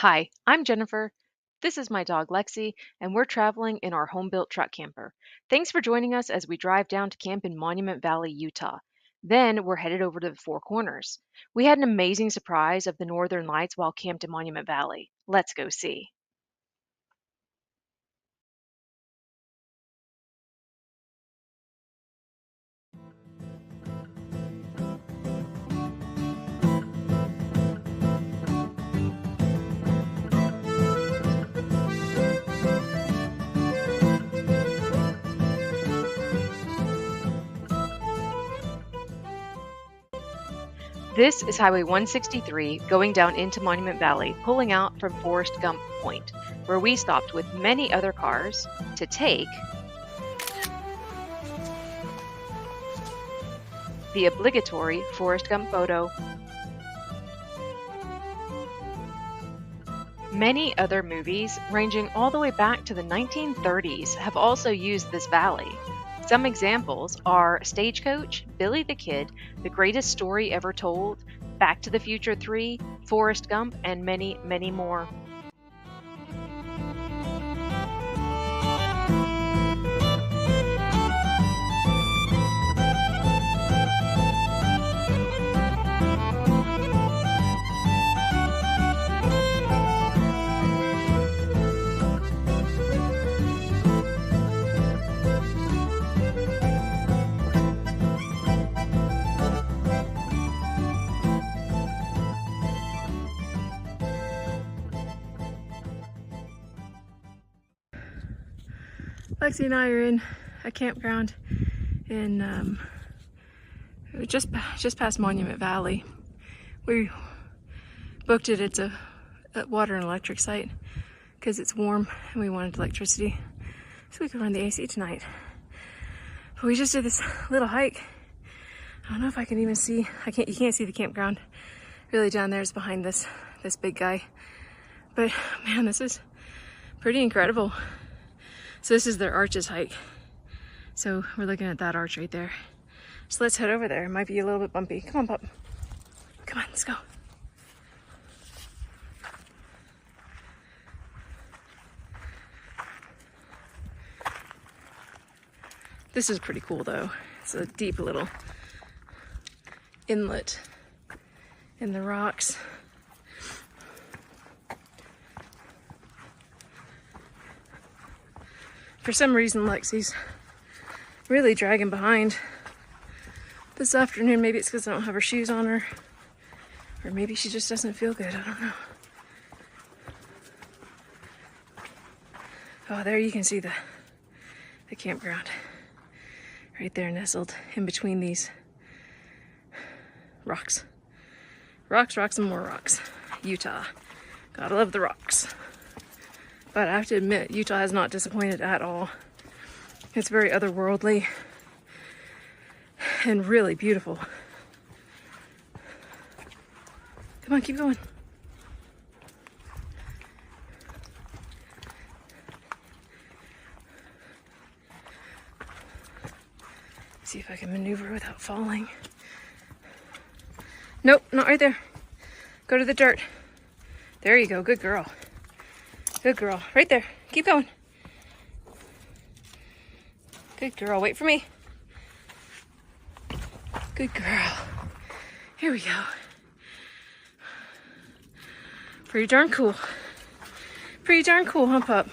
Hi, I'm Jennifer. This is my dog Lexi, and we're traveling in our home-built truck camper. Thanks for joining us as we drive down to camp in Monument Valley, Utah. Then we're headed over to the Four Corners. We had an amazing surprise of the Northern Lights while camped in Monument Valley. Let's go see. This is Highway 163 going down into Monument Valley, pulling out from Forrest Gump Point, where we stopped with many other cars to take the obligatory Forrest Gump photo. Many other movies, ranging all the way back to the 1930s, have also used this valley. Some examples are Stagecoach, Billy the Kid, The Greatest Story Ever Told, Back to the Future 3, Forrest Gump, and many, many more. Lexi and I are in a campground in just past Monument Valley. We booked it. It's a water and electric site because it's warm and we wanted electricity so we could run the AC tonight. But we just did this little hike. I don't know if I can even see. You can't see the campground. Really down there is behind this big guy. But man, this is pretty incredible. So this is their Arches hike. So we're looking at that arch right there. So let's head over there. It might be a little bit bumpy. Come on, pup. Come on, let's go. This is pretty cool though. It's a deep little inlet in the rocks. For some reason, Lexi's really dragging behind this afternoon. Maybe it's because I don't have her shoes on her, or maybe she just doesn't feel good. I don't know. Oh, there you can see the campground right there, nestled in between these rocks. Rocks, rocks, and more rocks. Utah. Gotta love the rocks. But I have to admit, Utah has not disappointed at all. It's very otherworldly and really beautiful. Come on, keep going. See if I can maneuver without falling. Nope, not right there. Go to the dirt. There you go, good girl. Good girl. Right there. Keep going. Good girl. Wait for me. Good girl. Here we go. Pretty darn cool. Pretty darn cool, huh, pup?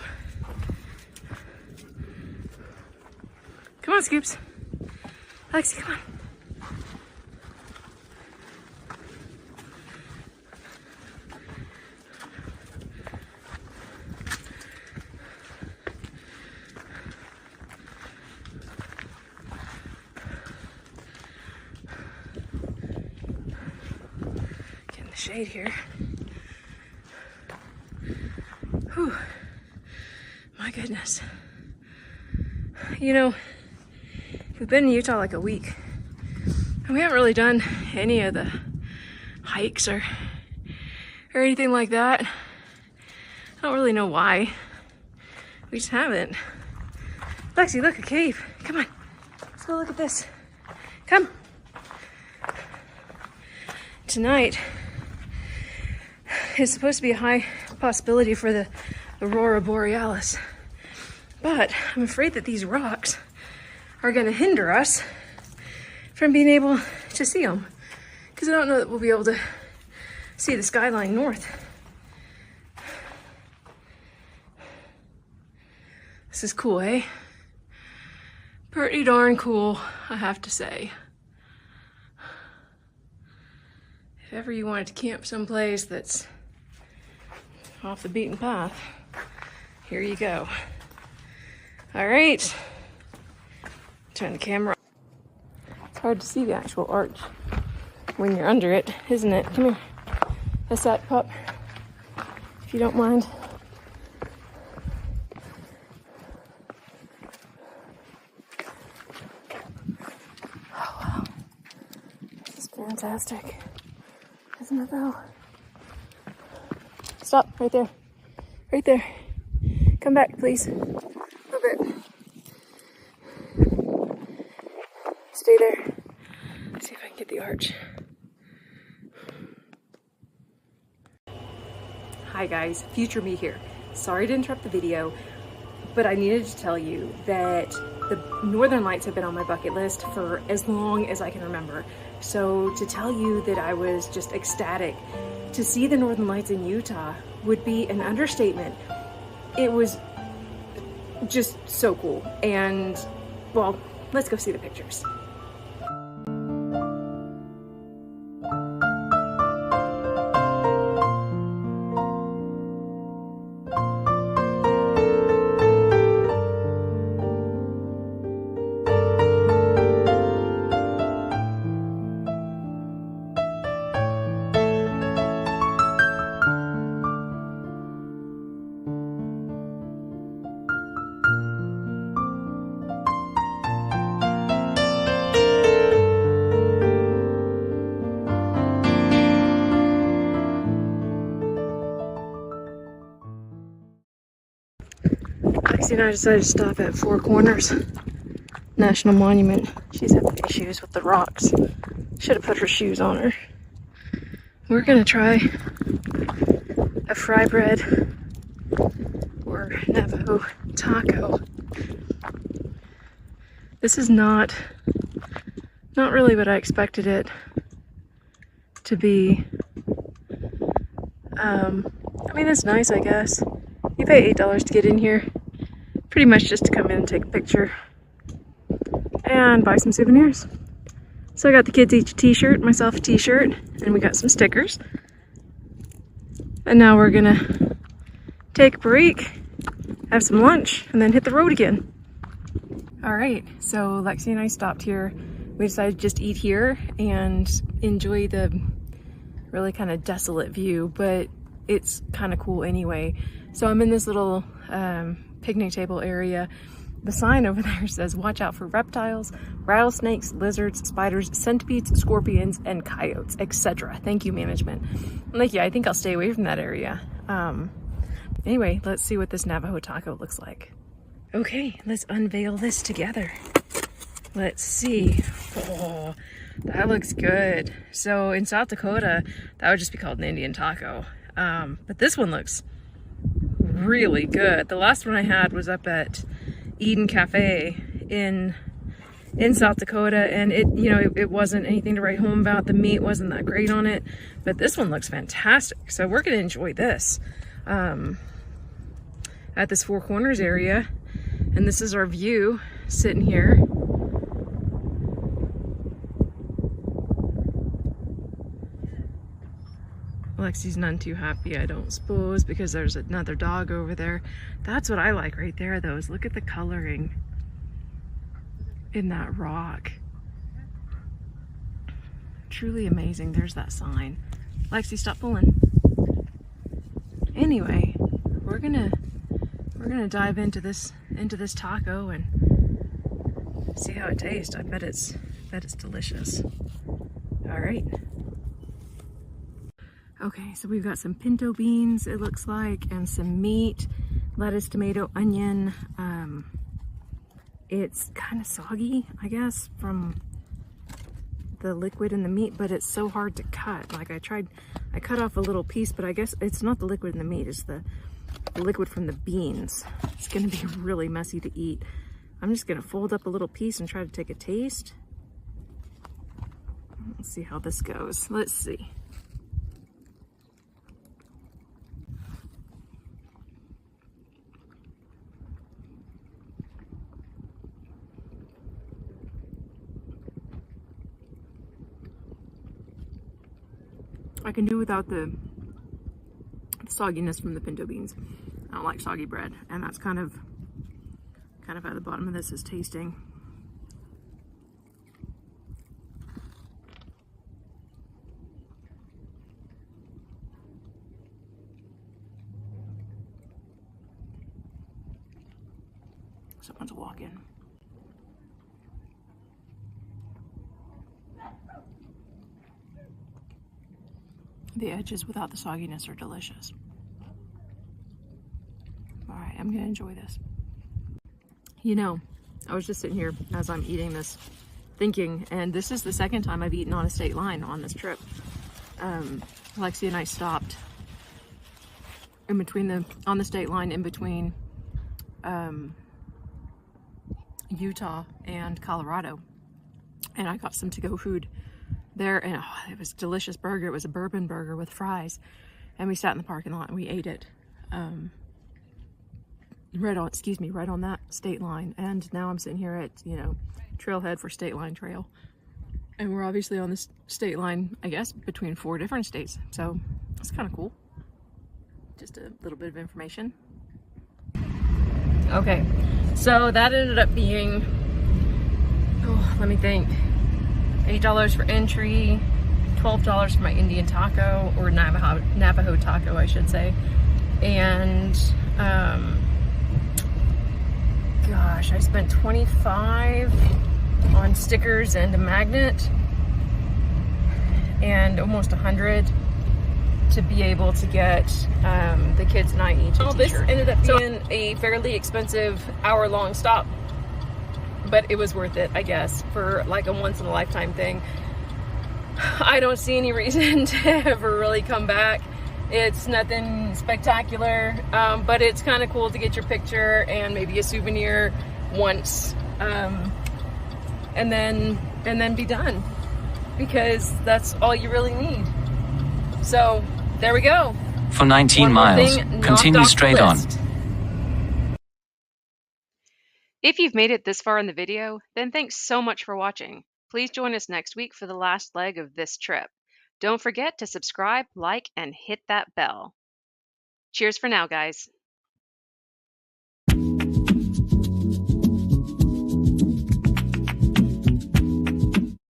Come on, Scoops. Lexi, come on. Shade here. Whew. My goodness. You know, we've been in Utah like a week and we haven't really done any of the hikes or anything like that. I don't really know why. We just haven't. Lexi, look, a cave. Come on. Let's go look at this. Come. Tonight is supposed to be a high possibility for the Aurora Borealis. But I'm afraid that these rocks are gonna hinder us from being able to see them, because I don't know that we'll be able to see the skyline north. This is cool, eh? Pretty darn cool, I have to say. If ever you wanted to camp someplace that's off the beaten path, here you go. All right, turn the camera. It's hard to see the actual arch when you're under it, isn't it? Come here, that's that pup, if you don't mind. Oh wow, this is fantastic, isn't it though? Stop, right there, right there. Come back, please. A little bit. Stay there. Let's see if I can get the arch. Hi guys, future me here. Sorry to interrupt the video, but I needed to tell you that the Northern Lights have been on my bucket list for as long as I can remember. So to tell you that I was just ecstatic to see the Northern Lights in Utah would be an understatement. It was just so cool. And well, let's go see the pictures. Lexi and I decided to stop at Four Corners National Monument. She's having issues with the rocks. Should have put her shoes on her. We're gonna try a fry bread or Navajo taco. This is not really what I expected it to be. I mean, it's nice, I guess. You pay $8 to get in here. Pretty much just to come in and take a picture and buy some souvenirs. So I got the kids each a t-shirt, myself a t-shirt, and we got some stickers. And now we're gonna take a break, have some lunch, and then hit the road again. All right, so Lexi and I stopped here. We decided to just eat here and enjoy the really kind of desolate view, but it's kind of cool anyway. So I'm in this little picnic table area. The sign over there says, watch out for reptiles, rattlesnakes, lizards, spiders, centipedes, scorpions, and coyotes, etc. Thank you, management. I'm like, yeah, I think I'll stay away from that area. Anyway, let's see what this Navajo taco looks like. Okay, let's unveil this together. Let's see. Oh, that looks good. So in South Dakota, that would just be called an Indian taco. But this one looks really good. The last one I had was up at Eden Cafe in South Dakota, and it wasn't anything to write home about. The meat wasn't that great on it, but this one looks fantastic. So we're gonna enjoy this at this Four Corners area, and this is our view sitting here. Lexi's none too happy, I don't suppose, because there's another dog over there. That's what I like right there, though, is look at the coloring in that rock. Truly amazing. There's that sign. Lexi, stop pulling. Anyway, we're gonna dive into this taco and see how it tastes. I bet it's delicious. All right. Okay, so we've got some pinto beans, it looks like, and some meat, lettuce, tomato, onion. It's kind of soggy, I guess, from the liquid in the meat, but it's so hard to cut. Like I cut off a little piece, but I guess it's not the liquid in the meat, it's the liquid from the beans. It's gonna be really messy to eat. I'm just gonna fold up a little piece and try to take a taste. Let's see how this goes. Let's see. I can do without the sogginess from the pinto beans. I don't like soggy bread, and that's kind of how the bottom of this is tasting. Someone's walking. The edges without the sogginess are delicious. All right, I'm gonna enjoy this. You know, I was just sitting here as I'm eating this thinking, and this is the second time I've eaten on a state line on this trip. Lexi and I stopped on the state line in between Utah and Colorado, and I got some to-go food there, and oh, it was a delicious burger. It was a bourbon burger with fries, and we sat in the parking lot and we ate it right on that state line. And now I'm sitting here at, you know, trailhead for State Line Trail, and we're obviously on this state line, I guess, between 4 different states, so it's kind of cool. Just a little bit of information. Okay, so that ended up being, oh, let me think, $8 for entry, $12 for my Indian taco, or Navajo taco, I should say. And gosh, I spent $25 on stickers and a magnet, and almost $100 to be able to get the kids and I each a t-shirt. This ended up being a fairly expensive hour-long stop, but it was worth it, I guess, for like a once-in-a-lifetime thing. I don't see any reason to ever really come back. It's nothing spectacular, but it's kind of cool to get your picture and maybe a souvenir once, and then be done, because that's all you really need. So there we go. For 19 miles, continue straight on. If you've made it this far in the video, then thanks so much for watching. Please join us next week for the last leg of this trip. Don't forget to subscribe, like, and hit that bell. Cheers for now, guys.